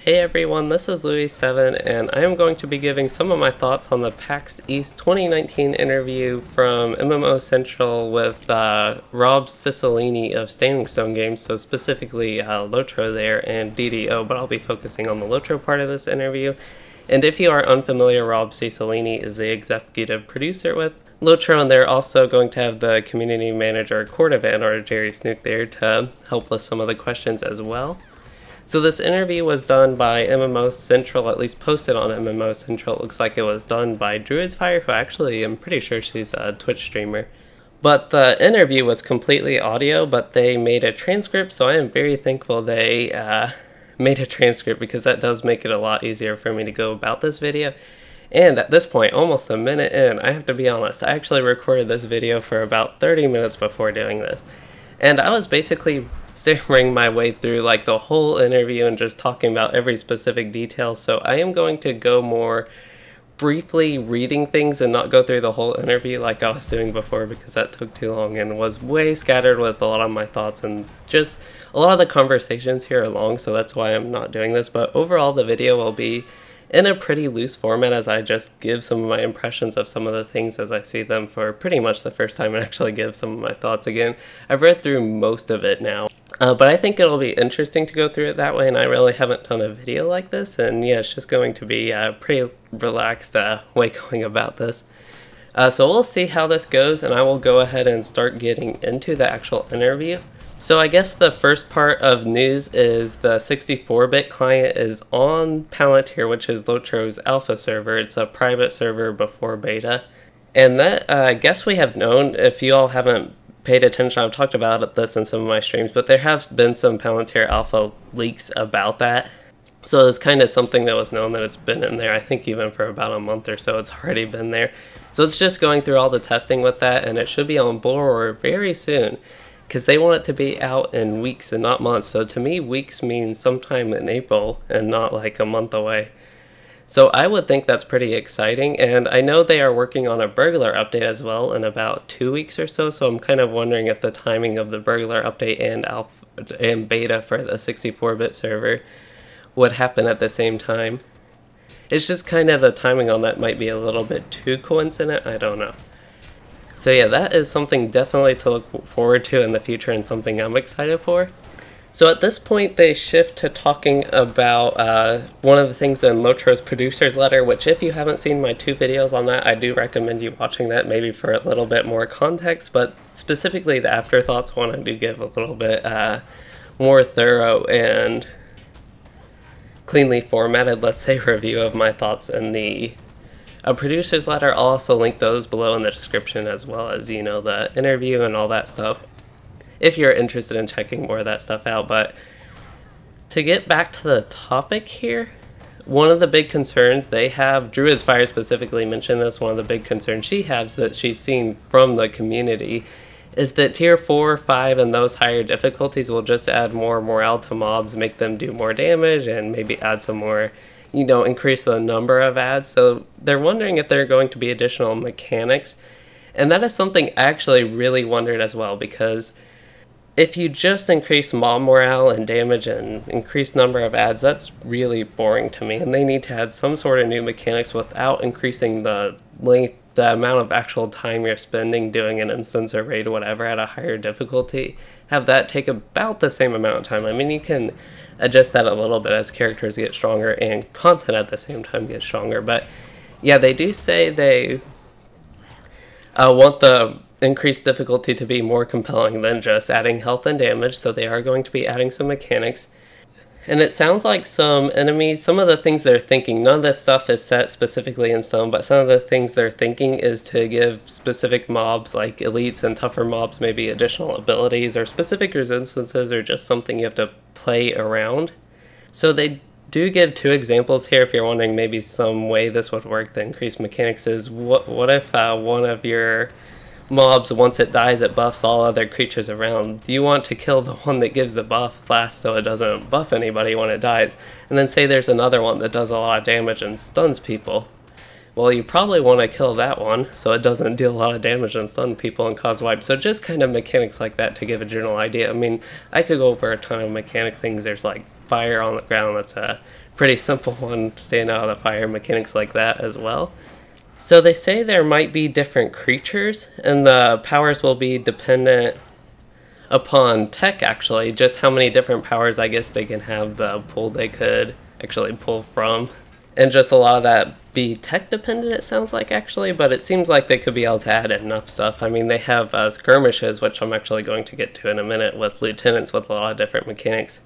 Hey everyone, this is Louis7 and I am going to be giving some of my thoughts on the PAX East 2019 interview from MMO Central with Rob Ciccolini of Standing Stone Games, so specifically LOTRO there and DDO, but I'll be focusing on the LOTRO part of this interview. And if you are unfamiliar, Rob Ciccolini is the executive producer with LOTRO, and they're also going to have the community manager Cordovan, or Jerry Snook, there to help with some of the questions as well. So this interview was done by MMO Central, at least posted on MMO Central. It looks like it was done by Druidsfire, who actually, I'm pretty sure she's a Twitch streamer. But the interview was completely audio, but they made a transcript, so I am very thankful they made a transcript, because that does make it a lot easier for me to go about this video. And at this point, almost a minute in, I have to be honest, I actually recorded this video for about 30 minutes before doing this. And I was basically stammering my way through like the whole interview and just talking about every specific detail, so I am going to go more briefly reading things and not go through the whole interview like I was doing before, because that took too long and was way scattered with a lot of my thoughts, and just a lot of the conversations here are long, so that's why I'm not doing this. But overall the video will be in a pretty loose format, as I just give some of my impressions of some of the things as I see them for pretty much the first time, and actually give some of my thoughts again. I've read through most of it now. But I think it'll be interesting to go through it that way, and I really haven't done a video like this, and yeah, it's just going to be a pretty relaxed way going about this. So we'll see how this goes, and I will go ahead and start getting into the actual interview. So I guess the first part of news is the 64-bit client is on Palantir, which is LOTRO's alpha server. It's a private server before beta, and that I guess we have known. If you all haven't paid attention, I've talked about this in some of my streams, but there have been some Palantir alpha leaks about that. So it's kind of something that was known that it's been in there, I think even for about a month or so it's already been there. So it's just going through all the testing with that, and it should be on board very soon, because they want it to be out in weeks and not months. So to me, weeks means sometime in April and not like a month away. So I would think that's pretty exciting, and I know they are working on a burglar update as well in about 2 weeks or so, so I'm kind of wondering if the timing of the burglar update and alpha and beta for the 64-bit server would happen at the same time. It's just kind of the timing on that might be a little bit too coincident, I don't know. So yeah, that is something definitely to look forward to in the future, and something I'm excited for. So at this point they shift to talking about one of the things in LOTRO's producer's letter, which if you haven't seen my 2 videos on that, I do recommend you watching that, maybe for a little bit more context, but specifically the afterthoughts one I do give a little bit more thorough and cleanly formatted, let's say, review of my thoughts in the producer's letter. I'll also link those below in the description, as well as, you know, the interview and all that stuff, if you're interested in checking more of that stuff out. But to get back to the topic here, one of the big concerns they have, Druidsfire specifically mentioned this, one of the big concerns she has that she's seen from the community is that tier 4, 5, and those higher difficulties will just add more morale to mobs, make them do more damage, and maybe add some more, you know, increase the number of ads. So they're wondering if there are going to be additional mechanics, and that is something I actually really wondered as well, because if you just increase mob morale and damage and increase number of ads, that's really boring to me, and they need to add some sort of new mechanics without increasing the length, the amount of actual time you're spending doing an instance or raid or whatever at a higher difficulty. Have that take about the same amount of time. I mean, you can adjust that a little bit as characters get stronger and content at the same time gets stronger, but yeah, they do say they want the increased difficulty to be more compelling than just adding health and damage, so they are going to be adding some mechanics. And it sounds like some enemies, some of the things they're thinking, none of this stuff is set specifically in stone, but some of the things they're thinking is to give specific mobs, like elites and tougher mobs, maybe additional abilities or specific resistances, or just something you have to play around. So they do give 2 examples here if you're wondering maybe some way this would work. The increased mechanics is, what if one of your mobs, once it dies, it buffs all other creatures around. Do you want to kill the one that gives the buff last so it doesn't buff anybody when it dies? And then say there's another one that does a lot of damage and stuns people. Well, you probably want to kill that one so it doesn't deal a lot of damage and stun people and cause wipe. So just kind of mechanics like that to give a general idea. I mean, I could go over a ton of mechanic things. There's like fire on the ground, that's a pretty simple one, staying out of the fire, mechanics like that as well. So they say there might be different creatures, and the powers will be dependent upon tech, actually, just how many different powers I guess they can have, the pool they could actually pull from. And just a lot of that be tech dependent, it sounds like, actually, but it seems like they could be able to add enough stuff. I mean, they have skirmishes, which I'm actually going to get to in a minute, with lieutenants with a lot of different mechanics.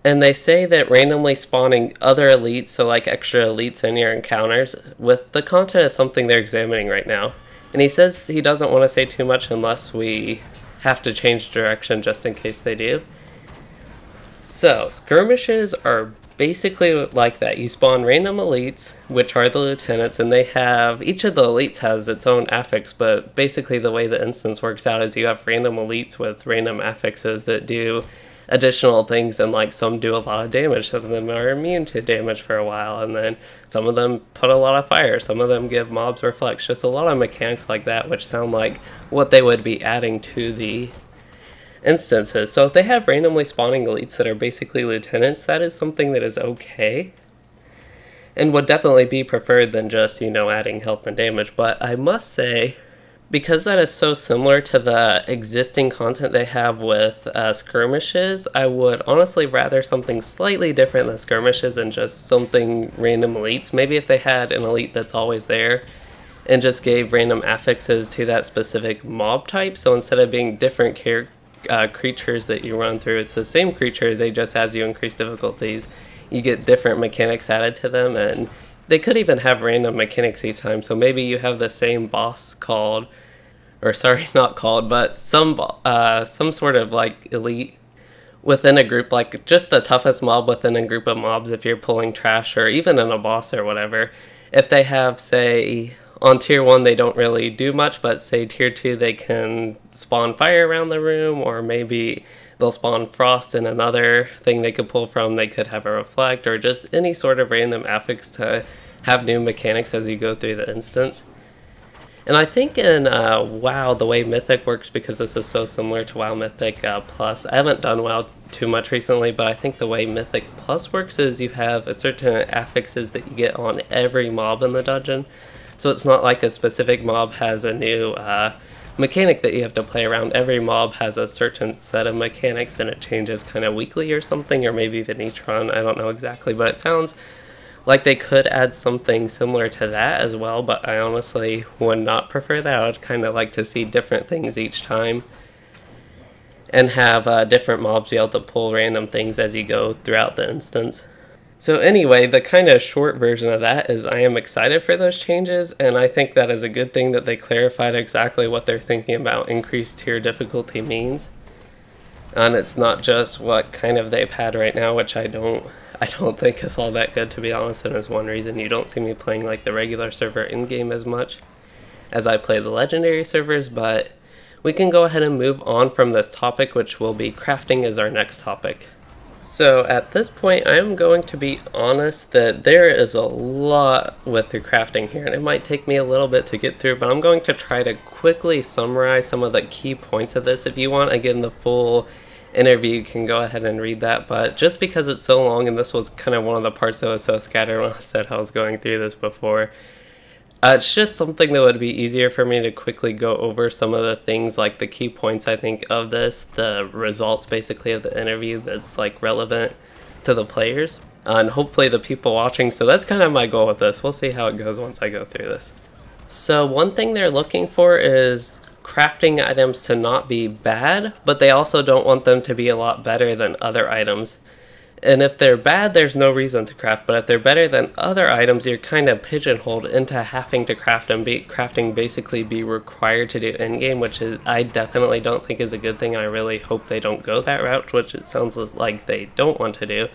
And they say that randomly spawning other elites, so like extra elites in your encounters, with the content is something they're examining right now. And he says he doesn't want to say too much unless we have to change direction just in case they do. So, skirmishes are basically like that. You spawn random elites, which are the lieutenants, and they have, each of the elites has its own affix, but basically the way the instance works out is you have random elites with random affixes that do additional things, and like some do a lot of damage, some of them are immune to damage for a while, and then some of them put a lot of fire, some of them give mobs reflex, just a lot of mechanics like that, which sound like what they would be adding to the instances. So if they have randomly spawning elites that are basically lieutenants, that is something that is okay, and would definitely be preferred than just, you know, adding health and damage. But I must say, because that is so similar to the existing content they have with skirmishes, I would honestly rather something slightly different than skirmishes and just something random elites. Maybe if they had an elite that's always there and just gave random affixes to that specific mob type, so instead of being different creatures that you run through, it's the same creature, they just, as you increase difficulties, you get different mechanics added to them, and they could even have random mechanics each time. So maybe you have the same boss called, or sorry, not called, but some sort of like elite within a group, like just the toughest mob within a group of mobs if you're pulling trash, or even in a boss or whatever. If they have, say, on tier 1 they don't really do much, but say tier 2 they can spawn fire around the room, or maybe they'll spawn frost in another thing they could pull from, they could have a reflect, or just any sort of random affix to have new mechanics as you go through the instance. And I think in WoW, the way Mythic works, because this is so similar to WoW Mythic Plus, I haven't done WoW too much recently, but I think the way Mythic Plus works is you have a certain affixes that you get on every mob in the dungeon. So it's not like a specific mob has a new mechanic that you have to play around. Every mob has a certain set of mechanics, and it changes kind of weekly or something, or maybe even each run, I don't know exactly, but it sounds like they could add something similar to that as well, but I honestly would not prefer that. I would kind of like to see different things each time, and have different mobs be able to pull random things as you go throughout the instance. So anyway, the kind of short version of that is I am excited for those changes, and I think that is a good thing that they clarified exactly what they're thinking about increased tier difficulty means. And it's not just what kind of they've had right now, which I don't think is all that good, to be honest, and is one reason you don't see me playing like the regular server in-game as much as I play the legendary servers. But we can go ahead and move on from this topic, which will be crafting as our next topic. So at this point, I am going to be honest that there is a lot with the crafting here, and it might take me a little bit to get through, but I'm going to try to quickly summarize some of the key points of this. If you want, again, the full interview, you can go ahead and read that, but just because it's so long, and this was kind of one of the parts that was so scattered when I said I was going through this before, it's just something that would be easier for me to quickly go over some of the things, like the key points I think of this, the results basically of the interview that's like relevant to the players, and hopefully the people watching. So that's kind of my goal with this. We'll see how it goes once I go through this. So one thing they're looking for is crafting items to not be bad, but they also don't want them to be a lot better than other items. And if they're bad, there's no reason to craft, but if they're better than other items, you're kind of pigeonholed into having to craft, and crafting basically be required to do in-game, which is, I definitely don't think is a good thing. I really hope they don't go that route, which it sounds like they don't want to do.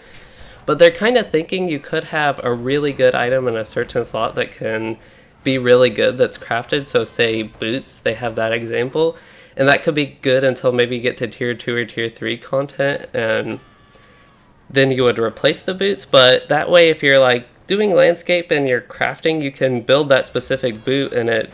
But they're kind of thinking you could have a really good item in a certain slot that can be really good that's crafted. So say boots, they have that example, and that could be good until maybe you get to tier 2 or tier 3 content, and then you would replace the boots. But that way, if you're like doing landscape and you're crafting, you can build that specific boot, and it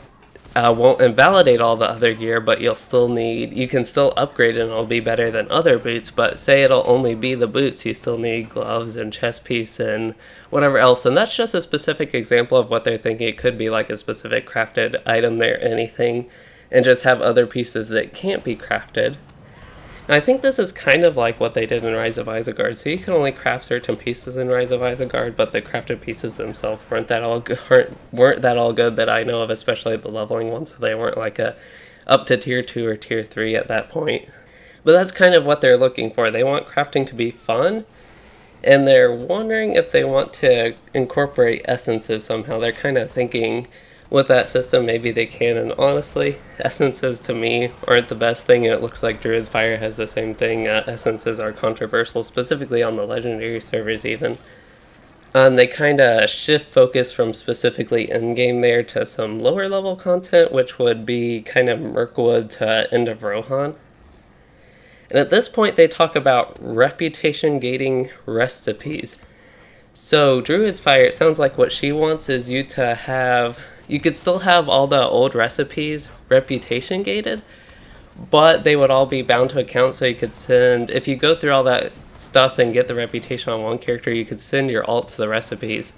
won't invalidate all the other gear, but you can still upgrade it and it'll be better than other boots. But say it'll only be the boots, you still need gloves and chest piece and whatever else. And that's just a specific example of what they're thinking. It could be like a specific crafted item there, anything, and just have other pieces that can't be crafted. And I think this is kind of like what they did in Rise of Isengard. So you can only craft certain pieces in Rise of Isengard, but the crafted pieces themselves weren't that all good that I know of, especially the leveling ones. So they weren't like up to tier 2 or tier 3 at that point. But that's kind of what they're looking for. They want crafting to be fun, and they're wondering if they want to incorporate essences somehow. They're kind of thinking with that system maybe they can, and honestly, essences to me aren't the best thing, and it looks like Druidsfire has the same thing. Essences are controversial, specifically on the legendary servers even. They kind of shift focus from specifically in-game there to some lower level content, which would be kind of Mirkwood to End of Rohan. And at this point they talk about reputation gating recipes. So Druidsfire, it sounds like what she wants is you to have, you could still have all the old recipes reputation gated, but they would all be bound to account, so you could send, if you go through all that stuff and get the reputation on one character, you could send your alts the recipes,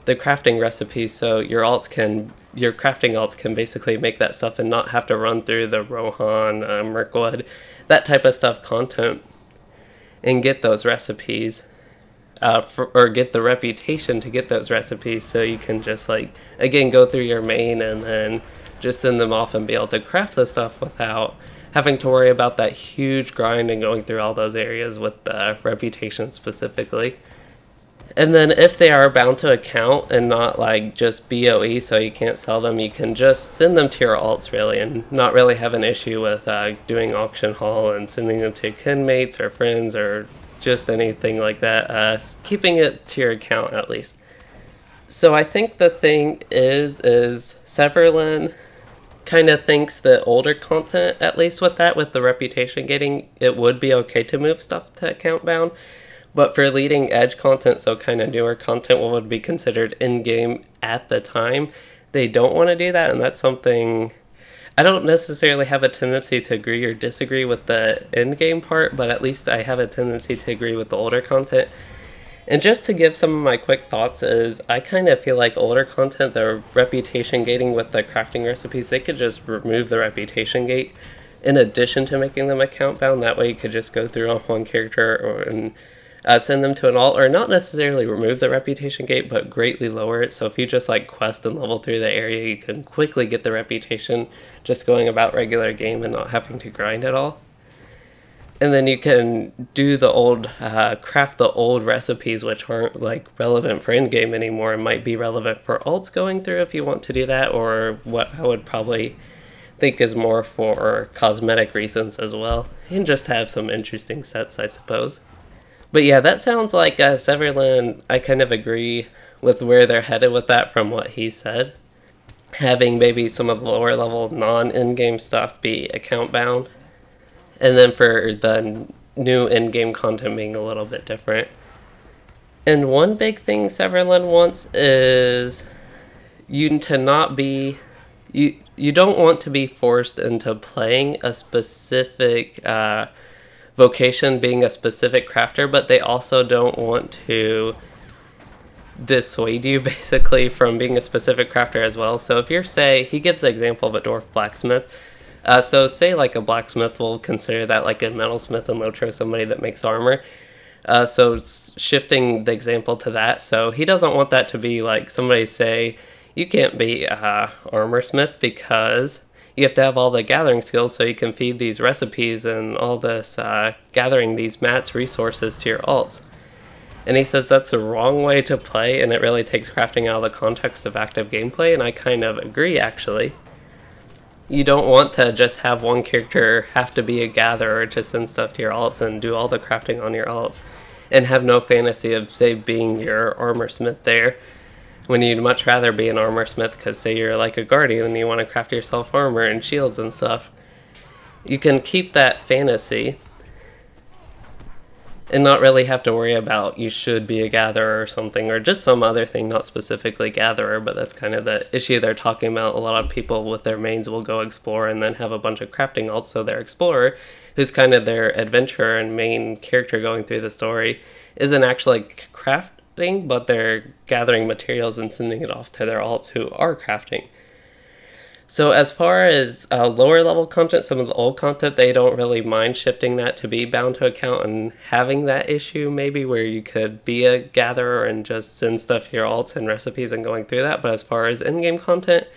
the crafting recipes, so your crafting alts can basically make that stuff and not have to run through the Rohan, Mirkwood, that type of stuff content, and get those recipes. Or get the reputation to get those recipes, so you can just like, again, go through your main and then just send them off and be able to craft the stuff without having to worry about that huge grind and going through all those areas with the reputation specifically. And then if they are bound to account and not like just BOE, so you can't sell them, you can just send them to your alts really, and not really have an issue with doing auction haul and sending them to kinmates or friends or just anything like that, keeping it to your account at least. So I think the thing is Severlin kind of thinks that older content, at least with the reputation gating, it would be okay to move stuff to account bound. But for leading edge content, so kind of newer content, what would be considered in-game at the time, they don't want to do that, and that's something I don't necessarily have a tendency to agree or disagree with the in-game part, but at least I have a tendency to agree with the older content. And just to give some of my quick thoughts is, I kind of feel like older content, the reputation gating with the crafting recipes, they could just remove the reputation gate in addition to making them account bound. That way you could just go through on one character and send them to an alt, or not necessarily remove the reputation gate, but greatly lower it. So if you just like quest and level through the area, you can quickly get the reputation just going about regular game and not having to grind at all. And then you can do the old, craft the old recipes, which aren't like relevant for in-game anymore and might be relevant for alts going through if you want to do that, or what I would probably think is more for cosmetic reasons as well, and just have some interesting sets, I suppose. But yeah, that sounds like Severlin, I kind of agree with where they're headed with that from what he said. Having maybe some of the lower level non-in-game stuff be account bound. And then for the new in-game content being a little bit different. And one big thing Severlin wants is you to not be... You don't want to be forced into playing a specific... vocation being a specific crafter, but they also don't want to dissuade you basically from being a specific crafter as well. So if you're, say, he gives the example of a dwarf blacksmith, so say like a blacksmith, will consider that like a metalsmith and LOTRO, somebody that makes armor. So shifting the example to that, so he doesn't want that to be like somebody say, you can't be a armor smith because you have to have all the gathering skills so you can feed these recipes and all this gathering these mats resources to your alts. And he says that's the wrong way to play, and it really takes crafting out of the context of active gameplay, and I kind of agree actually. You don't want to just have one character have to be a gatherer to send stuff to your alts and do all the crafting on your alts, and have no fantasy of, say, being your armor smith there, when you'd much rather be an armor smith because, say, you're like a guardian and you want to craft yourself armor and shields and stuff. You can keep that fantasy and not really have to worry about you should be a gatherer or something, or just some other thing, not specifically gatherer, but that's kind of the issue they're talking about. A lot of people with their mains will go explore and then have a bunch of crafting alts, so their explorer, who's kind of their adventurer and main character going through the story, isn't actually crafting, but they're gathering materials and sending it off to their alts who are crafting. So as far as lower level content, some of the old content, they don't really mind shifting that to be bound to account and having that issue maybe where you could be a gatherer and just send stuff to your alts and recipes and going through that. But as far as in-game content,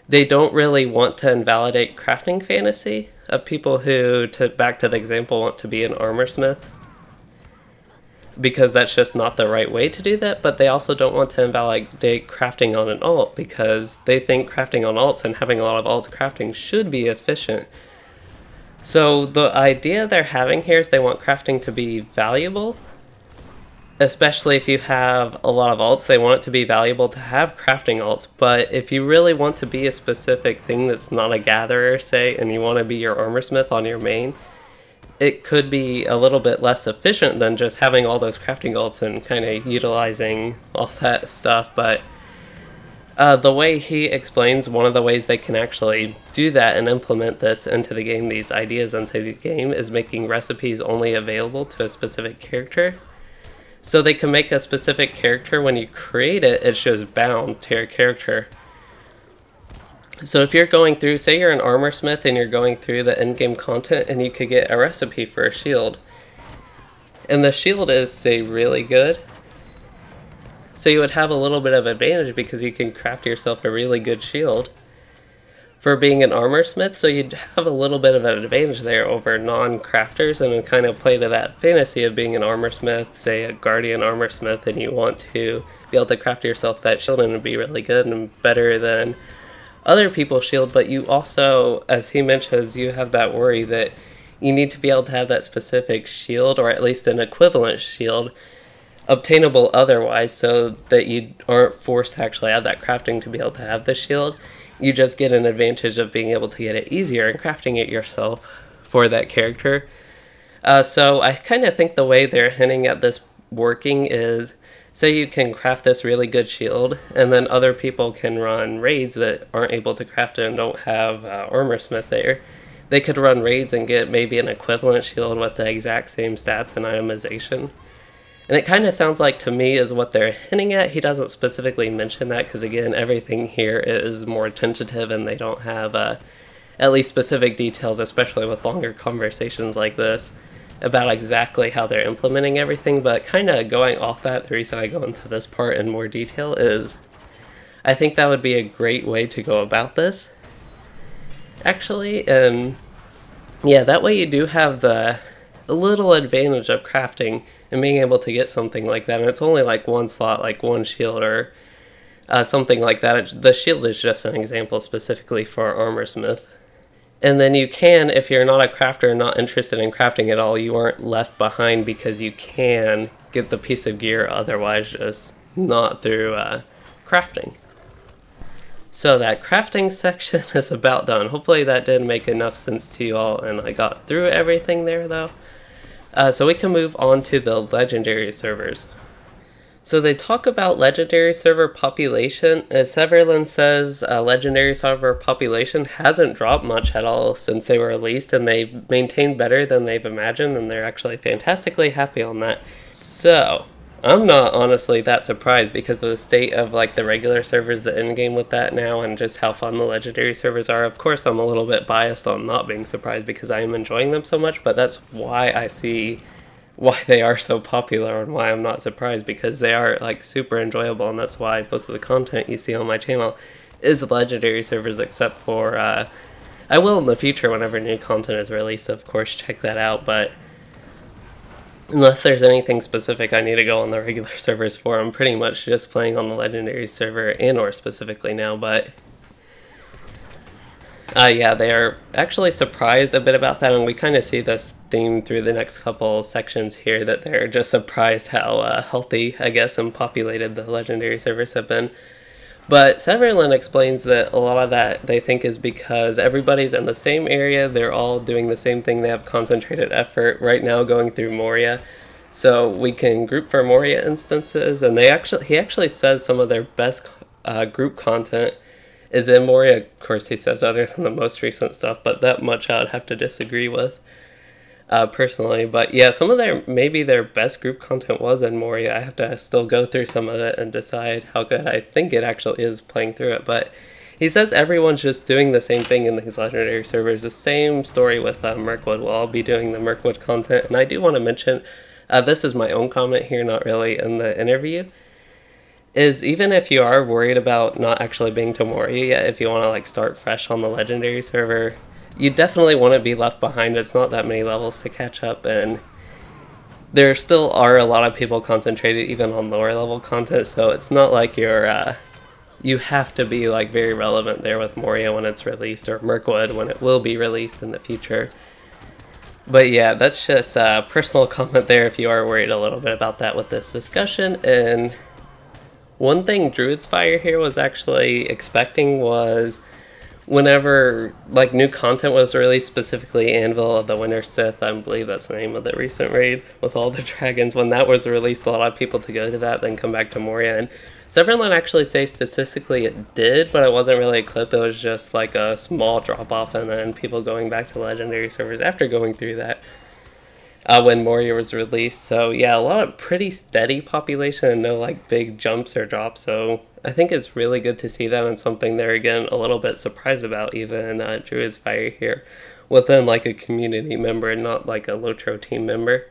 they don't really want to invalidate crafting fantasy of people who, back to the example, want to be an armor smith, because that's just not the right way to do that. But they also don't want to invalidate crafting on an alt, because they think crafting on alts and having a lot of alt crafting should be efficient. So the idea they're having here is they want crafting to be valuable, especially if you have a lot of alts. They want it to be valuable to have crafting alts, but if you really want to be a specific thing that's not a gatherer, say, and you want to be your armor smith on your main, it could be a little bit less efficient than just having all those crafting alts and kind of utilizing all that stuff. But the way he explains, one of the ways they can actually do that and implement this into the game, these ideas into the game, is making recipes only available to a specific character. So they can make a specific character, when you create it, it shows bound to your character. So if you're going through, say you're an armor smith and you're going through the in-game content, and you could get a recipe for a shield, and the shield is, say, really good, so you would have a little bit of advantage because you can craft yourself a really good shield for being an armor smith, so you'd have a little bit of an advantage there over non-crafters, and it kind of play to that fantasy of being an armor smith, say a guardian armor smith, and you want to be able to craft yourself that shield and be really good and better than other people's shield. But you also, as he mentions, you have that worry that you need to be able to have that specific shield, or at least an equivalent shield, obtainable otherwise, so that you aren't forced to actually have that crafting to be able to have the shield. You just get an advantage of being able to get it easier and crafting it yourself for that character. So I kind of think the way they're hinting at this working is, say you can craft this really good shield, and then other people can run raids that aren't able to craft it and don't have armor smith there. They could run raids and get maybe an equivalent shield with the exact same stats and itemization. And it kind of sounds like, to me, is what they're hinting at. He doesn't specifically mention that, because again, everything here is more tentative and they don't have at least specific details, especially with longer conversations like this, about exactly how they're implementing everything. But kind of going off that, the reason I go into this part in more detail is I think that would be a great way to go about this, actually. And yeah, that way you do have the little advantage of crafting and being able to get something like that, and it's only like one slot, like one shield or something like that. The shield is just an example specifically for armor smith. And then you can, if you're not a crafter, not interested in crafting at all, you aren't left behind, because you can get the piece of gear otherwise, just not through crafting. So that crafting section is about done. Hopefully that did make enough sense to you all, and I got through everything there though. So we can move on to the legendary servers. So they talk about legendary server population. As Severlin says, legendary server population hasn't dropped much at all since they were released, and they've maintained better than they've imagined, and they're actually fantastically happy on that. So I'm not honestly that surprised, because of the state of like the regular servers, the in-game with that now, and just how fun the legendary servers are. Of course, I'm a little bit biased on not being surprised because I am enjoying them so much, but that's why I see why they are so popular and why I'm not surprised, because they are like super enjoyable, and that's why most of the content you see on my channel is legendary servers, except for I will in the future whenever new content is released, of course, check that out. But unless there's anything specific I need to go on the regular servers for, I'm pretty much just playing on the legendary server, and or specifically now. But yeah, they are actually surprised a bit about that, and we kind of see this theme through the next couple sections here, that they're just surprised how healthy, I guess, and populated the legendary servers have been. But Severlin explains that a lot of that they think is because everybody's in the same area, they're all doing the same thing, they have concentrated effort right now going through Moria. So we can group for Moria instances, and he actually says some of their best group content is in Moria. Of course, he says other than the most recent stuff, but that much I would have to disagree with personally. But yeah, some of maybe their best group content was in Moria. I have to still go through some of it and decide how good I think it actually is playing through it. But he says everyone's just doing the same thing in these legendary servers. The same story with Mirkwood. We'll all be doing the Mirkwood content, and I do want to mention, this is my own comment here, not really in the interview, is even if you are worried about not actually being to Moria yet, if you want to like start fresh on the legendary server, you definitely want to be left behind. It's not that many levels to catch up, and there still are a lot of people concentrated even on lower level content, so it's not like you have to be like very relevant there with Moria when it's released, or Mirkwood when it will be released in the future. But yeah, that's just a personal comment there if you are worried a little bit about that with this discussion. And one thing Druidsfire here was actually expecting was whenever like new content was released, specifically Anvil of the Winter Sith, I believe that's the name of the recent raid with all the dragons, when that was released, a lot of people to go to that, then come back to Moria. And Severlin actually say statistically it did, but it wasn't really a clip. It was just like a small drop off, and then people going back to legendary servers after going through that when Moria was released. So yeah, a lot of pretty steady population and no like big jumps or drops. So I think it's really good to see that, and something they're again a little bit surprised about, even Druidsfire here within like a community member and not like a LOTRO team member.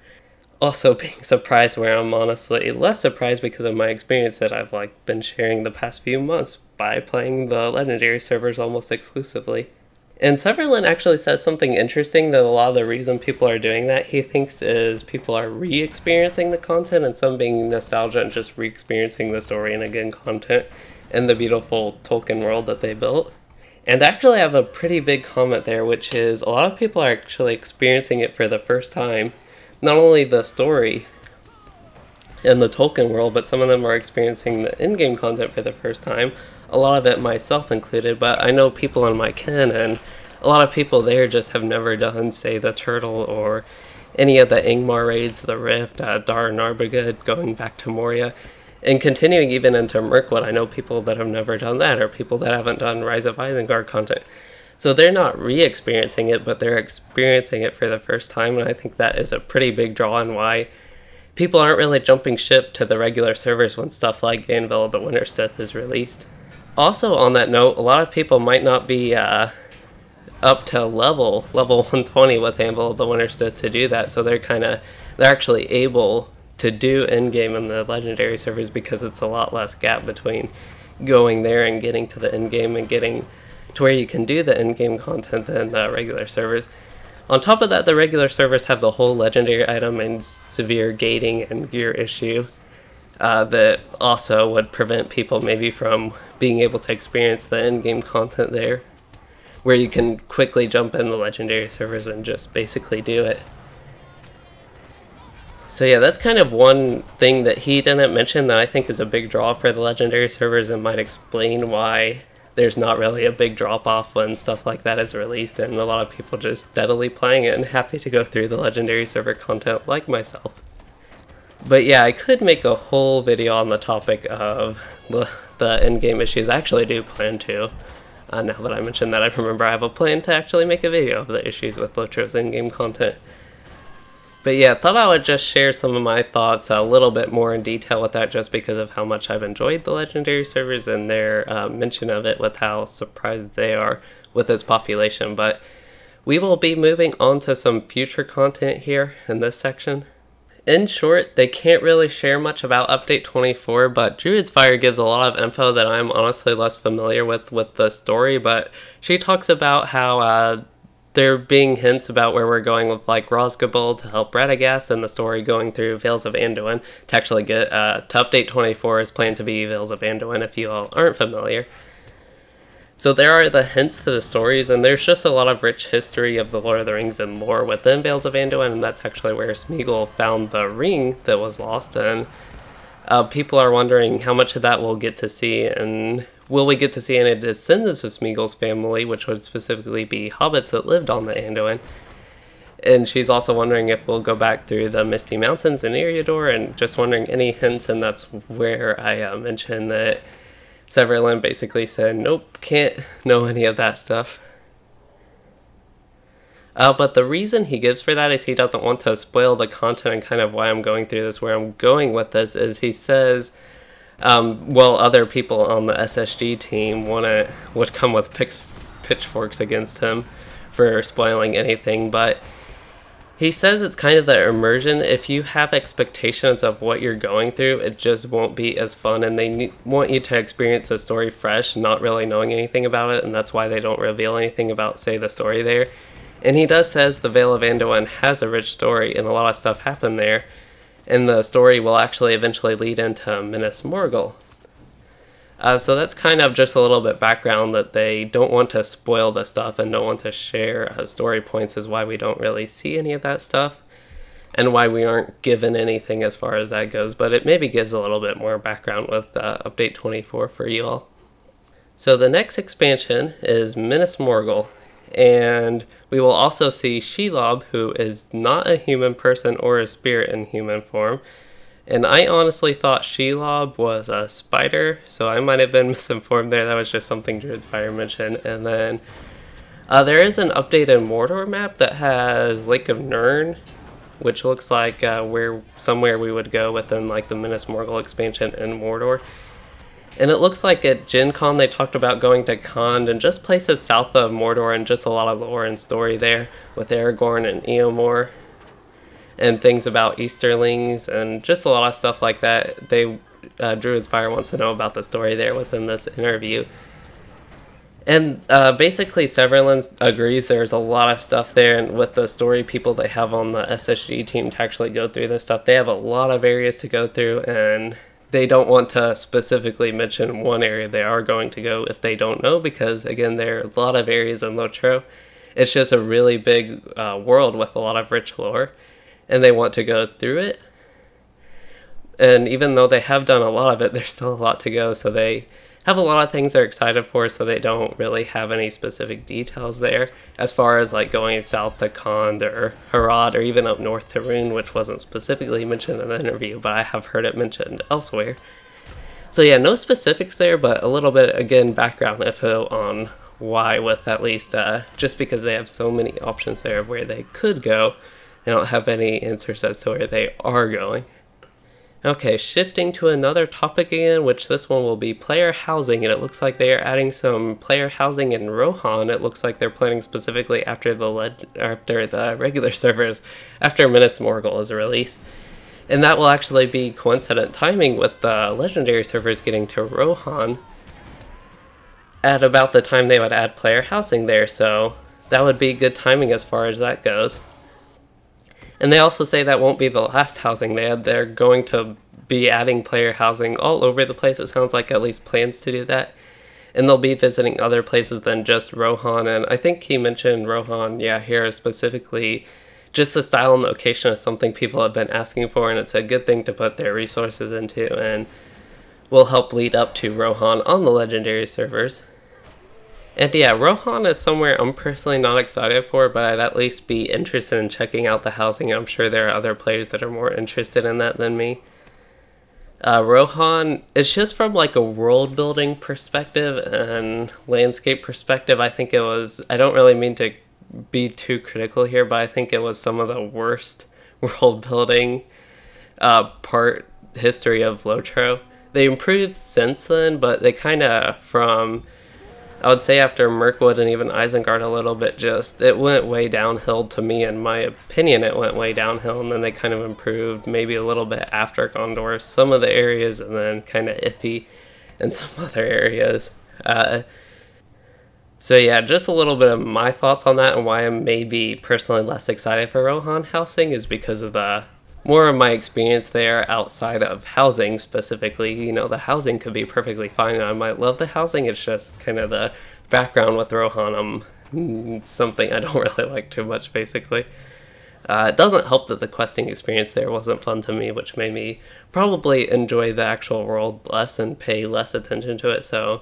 Also being surprised where I'm honestly less surprised because of my experience that I've like been sharing the past few months by playing the legendary servers almost exclusively. And Severlin actually says something interesting, that a lot of the reason people are doing that, he thinks, is people are re-experiencing the content, and some being nostalgia and just re-experiencing the story and again content and the beautiful Tolkien world that they built. And actually I have a pretty big comment there, which is a lot of people are actually experiencing it for the first time. Not only the story and the Tolkien world, but some of them are experiencing the in-game content for the first time. A lot of it, myself included, but I know people on my kin, and a lot of people there just have never done, say, the Turtle or any of the Ingmar raids, the Rift, Dar Narbogud, going back to Moria, and continuing even into Mirkwood. I know people that have never done that, or people that haven't done Rise of Isengard content. So they're not re-experiencing it, but they're experiencing it for the first time, and I think that is a pretty big draw on why people aren't really jumping ship to the regular servers when stuff like Anvil of the Winter Sith is released. Also on that note, a lot of people might not be up to level 120 with Anvil of the Winter Sith to do that, so they're actually able to do in-game in the legendary servers because it's a lot less gap between going there and getting to the in-game and getting to where you can do the in-game content than the regular servers. On top of that, the regular servers have the whole legendary item and severe gating and gear issue that also would prevent people maybe from being able to experience the in-game content there, where you can quickly jump in the legendary servers and just basically do it. So yeah, that's kind of one thing that he didn't mention that I think is a big draw for the legendary servers and might explain why there's not really a big drop-off when stuff like that is released, and a lot of people just steadily playing it and happy to go through the legendary server content like myself. But yeah, I could make a whole video on the topic of the in-game issues. I actually do plan to. Now that I mentioned that, I remember I have a plan to actually make a video of the issues with LOTRO's in-game content. But yeah, I thought I would just share some of my thoughts a little bit more in detail with that, just because of how much I've enjoyed the legendary servers and their mention of it, with how surprised they are with its population. But we will be moving on to some future content here in this section. In short, they can't really share much about Update 24, but Druidsfire gives a lot of info that I'm honestly less familiar with the story, but she talks about how there being hints about where we're going with like Rosgobel to help Radagast, and the story going through Vales of Anduin to actually get to Update 24 is planned to be Vales of Anduin if you all aren't familiar. So there are the hints to the stories, and there's just a lot of rich history of the Lord of the Rings and lore within Vales of Anduin, and that's actually where Smeagol found the ring that was lost, and people are wondering how much of that we'll get to see, and will we get to see any descendants of Smeagol's family, which would specifically be hobbits that lived on the Anduin. And she's also wondering if we'll go back through the Misty Mountains and Eriador, and just wondering any hints, and that's where I mentioned that Severlin basically said, nope, can't know any of that stuff. But the reason he gives for that is he doesn't want to spoil the content, and kind of why I'm going through this, where I'm going with this, is he says, well, other people on the SSG team would come with pitchforks against him for spoiling anything, but he says it's kind of the immersion. If you have expectations of what you're going through, it just won't be as fun, and they want you to experience the story fresh, not really knowing anything about it, and that's why they don't reveal anything about, say, the story there. And he does says the Vale of Anduin has a rich story, and a lot of stuff happened there, and the story will actually eventually lead into Minas Morgul. So that's kind of just a little bit background, that they don't want to spoil the stuff and don't want to share story points, is why we don't really see any of that stuff, and why we aren't given anything as far as that goes. But it maybe gives a little bit more background with Update 24 for you all. So the next expansion is Minas Morgul, and we will also see Shelob, who is not a human person or a spirit in human form. And I honestly thought Shelob was a spider, so I might have been misinformed there. That was just something Druidsfire mentioned. And then there is an updated Mordor map that has Lake of Nirn, which looks like somewhere we would go within like the Minas Morgul expansion in Mordor. And it looks like at Gen Con they talked about going to Khand and just places south of Mordor, and just a lot of lore and story there with Aragorn and Eomer, and things about Easterlings, and just a lot of stuff like that. Druidsfire wants to know about the story there within this interview. And basically Severlin agrees there's a lot of stuff there, and with the story people they have on the SSG team to actually go through this stuff, they have a lot of areas to go through, and they don't want to specifically mention one area they are going to go if they don't know, because again, there are a lot of areas in LOTRO. It's just a really big world with a lot of rich lore, and they want to go through it. And even though they have done a lot of it, there's still a lot to go, so they have a lot of things they're excited for, so they don't really have any specific details there as far as like going south to Khand or Harad, or even up north to Rune, which wasn't specifically mentioned in the interview, but I have heard it mentioned elsewhere. So yeah, no specifics there, but a little bit, again, background info on why, with at least just because they have so many options there of where they could go, they don't have any answers as to where they are going. Okay, shifting to another topic again, which this one will be player housing, and it looks like they are adding some player housing in Rohan. It looks like they're planning specifically after the regular servers, after Minas Morgul is released. And that will actually be coincident timing with the legendary servers getting to Rohan at about the time they would add player housing there, so that would be good timing as far as that goes. And they also say that won't be the last housing they add. They're going to be adding player housing all over the place. It sounds like at least plans to do that. And they'll be visiting other places than just Rohan. And I think he mentioned Rohan, yeah, here specifically. Just the style and location is something people have been asking for, and it's a good thing to put their resources into, and will help lead up to Rohan on the legendary servers. And yeah, Rohan is somewhere I'm personally not excited for, but I'd at least be interested in checking out the housing. I'm sure there are other players that are more interested in that than me. Rohan, it's just from like a world building perspective and landscape perspective, I think it was, I don't really mean to be too critical here, but I think it was some of the worst world building part history of LOTRO. They improved since then, but they kind of, from, I would say after Mirkwood and even Isengard a little bit, just, it went way downhill to me. In my opinion, it went way downhill, and then they kind of improved maybe a little bit after Gondor, some of the areas, and then kind of iffy in some other areas. So yeah, just a little bit of my thoughts on that, and why I'm maybe personally less excited for Rohan housing is because of the more of my experience there outside of housing specifically. You know, the housing could be perfectly fine, and I might love the housing. It's just kind of the background with Rohan, something I don't really like too much, basically. It doesn't help that the questing experience there wasn't fun to me, which made me probably enjoy the actual world less and pay less attention to it. So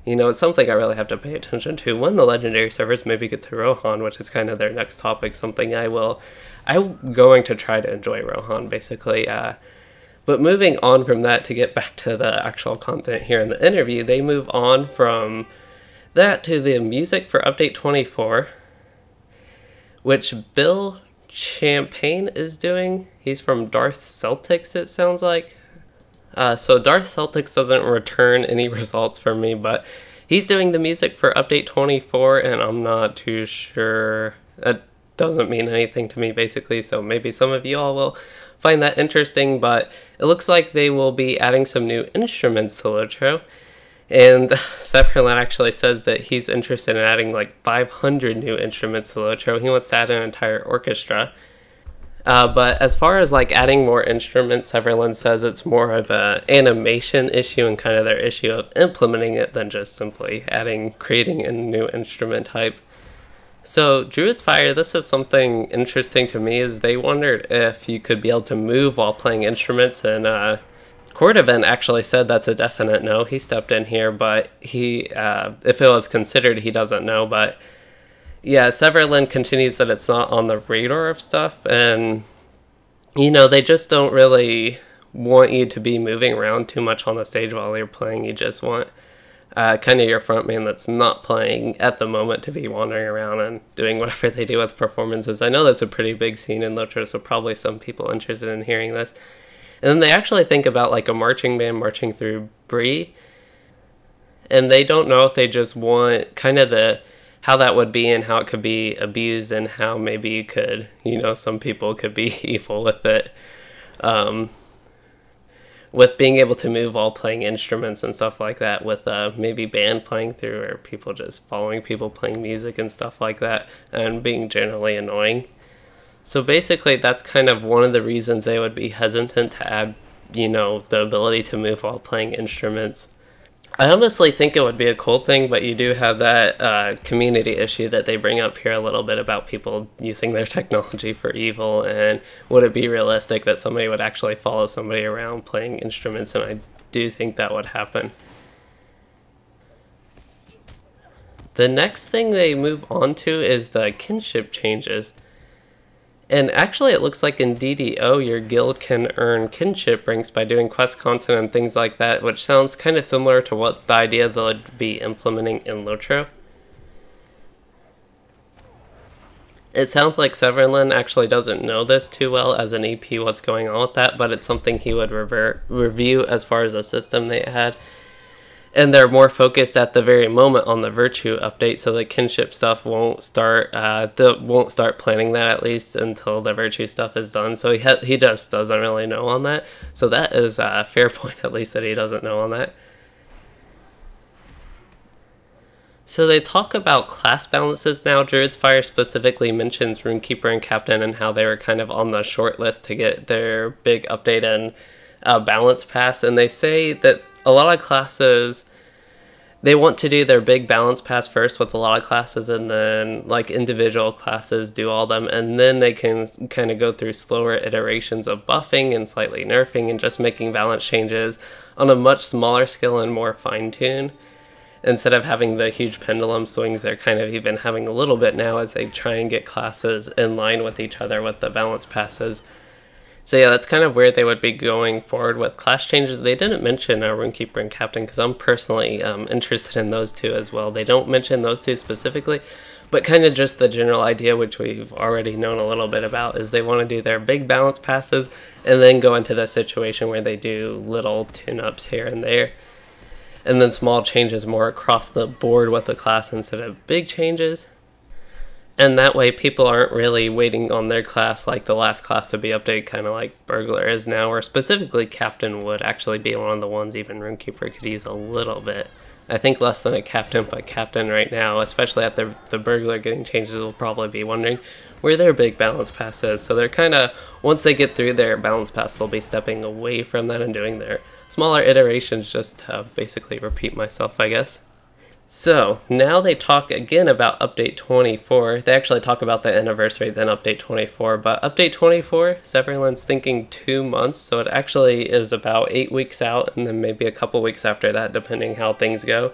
you know, it's something I really have to pay attention to when the legendary servers maybe get to Rohan, which is kind of their next topic, something I'm going to try to enjoy Rohan, basically. But moving on from that, to get back to the actual content here in the interview, they move on from that to the music for Update 24, which Bill Champagne is doing. He's from Darth Celtics, it sounds like. So Darth Celtics doesn't return any results for me, but he's doing the music for Update 24, and I'm not too sure. That doesn't mean anything to me, basically, so maybe some of you all will find that interesting, but it looks like they will be adding some new instruments to LOTRO, and Severlin actually says that he's interested in adding like 500 new instruments to LOTRO. He wants to add an entire orchestra. But as far as like adding more instruments, Severlin says it's more of an animation issue and kind of their issue of implementing it than just simply creating a new instrument type. So Druidsfire, this is something interesting to me, is they wondered if you could be able to move while playing instruments, and Cordovan actually said that's a definite no. He stepped in here, but if it was considered, he doesn't know. But yeah, Severlin continues that it's not on the radar of stuff, and you know, they just don't really want you to be moving around too much on the stage while you're playing. You just want kind of your front man that's not playing at the moment to be wandering around and doing whatever they do with performances. I know that's a pretty big scene in LOTRO, so probably some people interested in hearing this. And then they actually think about like a marching band marching through Bree, and they don't know if they just want kind of how that would be and how it could be abused, and how maybe you could, you know, some people could be evil with it. With being able to move while playing instruments and stuff like that, with maybe band playing through, or people just following people playing music and stuff like that, and being generally annoying. So basically that's kind of one of the reasons they would be hesitant to add, you know, the ability to move while playing instruments. I honestly think it would be a cool thing, but you do have that community issue that they bring up here a little bit about people using their technology for evil, and would it be realistic that somebody would actually follow somebody around playing instruments, and I do think that would happen. The next thing they move on to is the kinship changes. And actually it looks like in DDO your guild can earn kinship ranks by doing quest content and things like that, which sounds kind of similar to what the idea they'll be implementing in LOTRO. It sounds like Severlin actually doesn't know this too well as an EP what's going on with that, but it's something he would review as far as the system they had. And they're more focused at the very moment on the Virtue update, so the kinship stuff won't start. Won't start planning that at least until the Virtue stuff is done. So he just doesn't really know on that. So that is a fair point, at least, that he doesn't know on that. So they talk about class balances now. Druidsfire specifically mentions Runekeeper and Captain and how they were kind of on the short list to get their big update and balance pass, and they say that a lot of classes, they want to do their big balance pass first with a lot of classes, and then like individual classes do all them, and then they can kind of go through slower iterations of buffing and slightly nerfing and just making balance changes on a much smaller scale and more fine-tuned, instead of having the huge pendulum swings they're kind of even having a little bit now as they try and get classes in line with each other with the balance passes. So yeah, that's kind of where they would be going forward with class changes. They didn't mention Runekeeper and Captain, because I'm personally interested in those two as well. They don't mention those two specifically, but kind of just the general idea, which we've already known a little bit about, is they want to do their big balance passes and then go into the situation where they do little tune-ups here and there. And then small changes more across the board with the class instead of big changes. And that way people aren't really waiting on their class, like the last class to be updated, kind of like Burglar is now, or specifically Captain would actually be one of the ones even Runekeeper could use a little bit. I think less than a Captain, but Captain right now, especially at the Burglar getting changes, will probably be wondering where their big balance pass is. So they're kind of, once they get through their balance pass, they'll be stepping away from that and doing their smaller iterations, just to basically repeat myself, I guess. So now they talk again about Update 24. They actually talk about the anniversary, then Update 24. But Update 24, Severlin's thinking 2 months, so it actually is about 8 weeks out, and then maybe a couple weeks after that, depending how things go.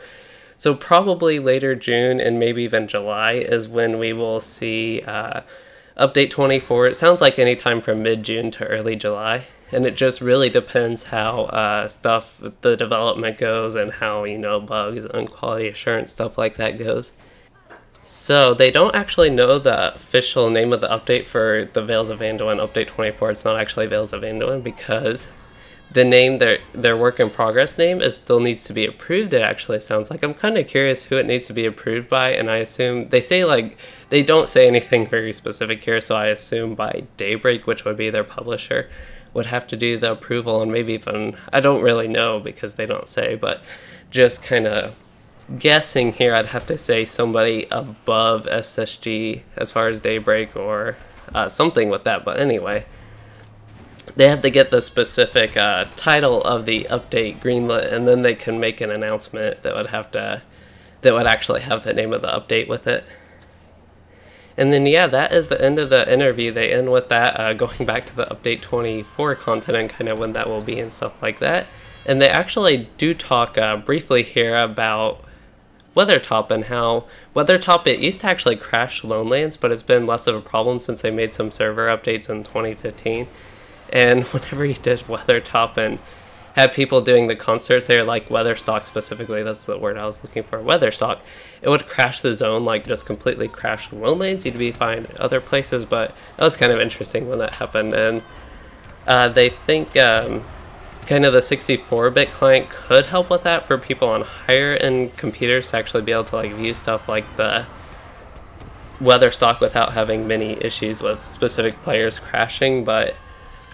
So probably later June and maybe even July is when we will see update 24. It sounds like anytime from mid-June to early July. And it just really depends how the development goes and how, bugs and quality assurance, stuff like that goes. So they don't actually know the official name of the update for the Veils of Anduin update 24. It's not actually Veils of Anduin because the name, their work in progress name, still needs to be approved, it actually sounds like. I'm kind of curious who it needs to be approved by, and I assume, they say they don't say anything very specific here, so I assume by Daybreak, which would be their publisher, would have to do the approval, and maybe even, I don't really know because they don't say, but just kind of guessing here, I'd have to say somebody above SSG as far as Daybreak or something with that. But anyway, they have to get the specific title of the update greenlit, and then they can make an announcement that would actually have the name of the update with it. And then yeah, that is the end of the interview. They end with that, going back to the update 24 content and kind of when that will be and stuff like that. And they actually do talk briefly here about Weathertop and how Weathertop, it used to actually crash Lonelands, but it's been less of a problem since they made some server updates in 2015. And whenever you did Weathertop and had people doing the concerts there, like Weatherstock specifically, that's the word I was looking for, Weatherstock, it would crash the zone, like just completely crash Lonelands. You'd be fine at other places, but that was kind of interesting when that happened. And they think kind of the 64-bit client could help with that for people on higher end computers to actually be able to view stuff like the Weatherstock without having many issues with specific players crashing. But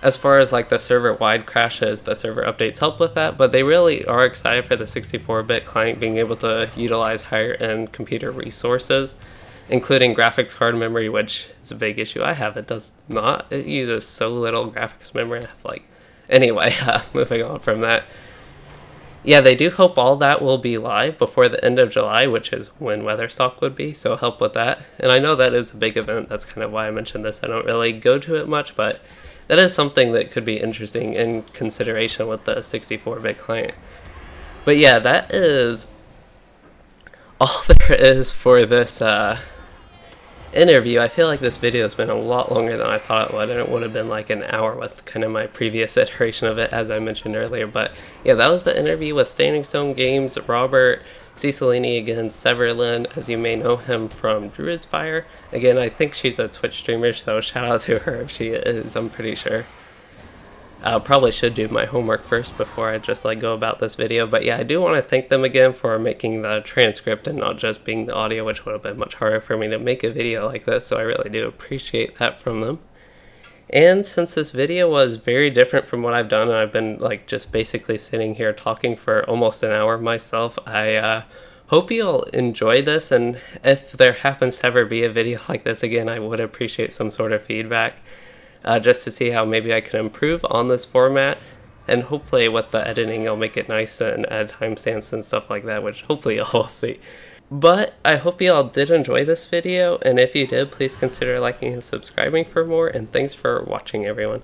as far as the server-wide crashes, the server updates help with that, but they really are excited for the 64-bit client being able to utilize higher end computer resources, including graphics card memory, which is a big issue I have. It does not. It uses so little graphics memory. I have Anyway, moving on from that. Yeah, they do hope all that will be live before the end of July, which is when Weatherstock would be, so help with that. And I know that is a big event. That's kind of why I mentioned this. I don't really go to it much, but that is something that could be interesting in consideration with the 64-bit client. But yeah, that is all there is for this interview. I feel like this video has been a lot longer than I thought it would, and it would have been an hour with kind of my previous iteration of it, as I mentioned earlier. But yeah, that was the interview with Standing Stone Games Robert Ciccolini against Severlin, as you may know him from Druidsfire. Again, I think she's a Twitch streamer, so shout out to her if she is, I'm pretty sure. I probably should do my homework first before I just go about this video. But yeah, I do want to thank them again for making the transcript and not just being the audio, which would have been much harder for me to make a video like this, so I really do appreciate that from them. And since this video was very different from what I've done, and I've been just basically sitting here talking for almost an hour myself, I hope you'll enjoy this, and if there happens to ever be a video like this again, I would appreciate some sort of feedback. Just to see how maybe I can improve on this format, and hopefully with the editing I'll make it nice and add timestamps and stuff like that, which hopefully you'll all see. But I hope you all did enjoy this video, and if you did, please consider liking and subscribing for more, and thanks for watching everyone.